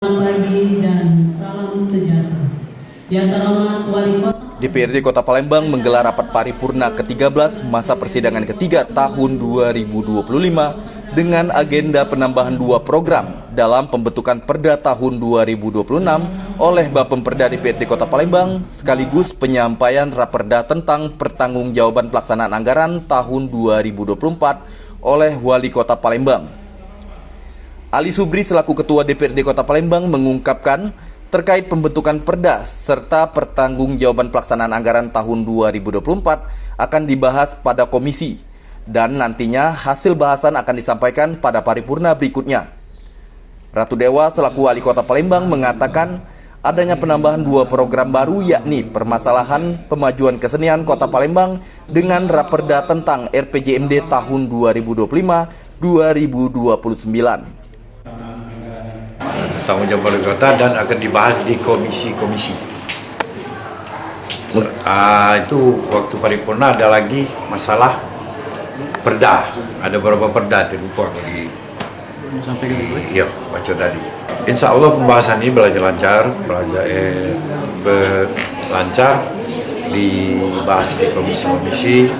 Selamat pagi dan salam sejahtera. Yang terhormat Wali Kota DPRD Kota Palembang menggelar rapat paripurna ke-13 masa persidangan ketiga tahun 2025 dengan agenda penambahan 2 program dalam pembentukan Perda tahun 2026 oleh Bapemperda DPRD Kota Palembang sekaligus penyampaian Raperda tentang pertanggungjawaban pelaksanaan anggaran tahun 2024 oleh Wali Kota Palembang. Ali Subri selaku Ketua DPRD Kota Palembang mengungkapkan terkait pembentukan Perda serta pertanggungjawaban pelaksanaan anggaran tahun 2024 akan dibahas pada komisi dan nantinya hasil bahasan akan disampaikan pada paripurna berikutnya. Ratu Dewa selaku Wali Kota Palembang mengatakan adanya penambahan 2 program baru yakni permasalahan pemajuan kesenian Kota Palembang dengan Raperda tentang RPJMD tahun 2025-2029. Tanggung jawab wali kota dan akan dibahas di komisi-komisi. Itu waktu paripurna ada lagi masalah perda, ada beberapa perda terlupa baca tadi. Insya Allah pembahasan ini berlancar, dibahas di komisi-komisi.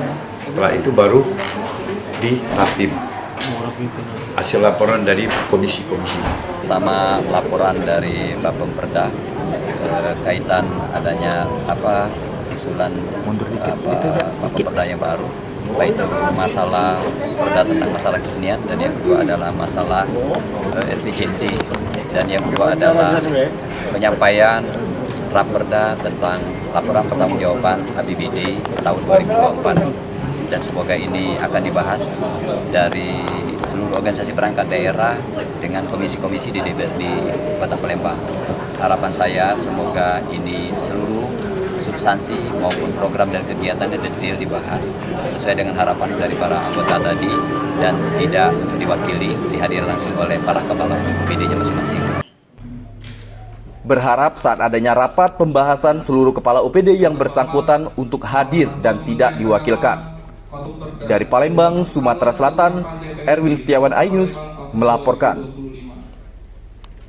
Setelah itu baru di rapim. Hasil laporan dari komisi-komisi. Pertama, laporan dari Bapemperda kaitan adanya usulan Bapemperda yang baru, baik itu masalah perda tentang masalah kesenian, dan yang kedua adalah masalah RPJMD, dan yang kedua adalah penyampaian Raperda tentang laporan pertanggungjawaban APBD tahun 2024, dan semoga ini akan dibahas dari seluruh organisasi perangkat daerah dengan komisi-komisi di Kota Palembang. Harapan saya semoga ini seluruh substansi maupun program dan kegiatan yang detail dibahas sesuai dengan harapan dari para anggota tadi dan tidak untuk diwakili dihadiri langsung oleh para kepala OPD-nya masing-masing. Berharap saat adanya rapat pembahasan seluruh kepala OPD yang bersangkutan untuk hadir dan tidak diwakilkan. Dari Palembang, Sumatera Selatan, Erwin Setiawan iNews melaporkan.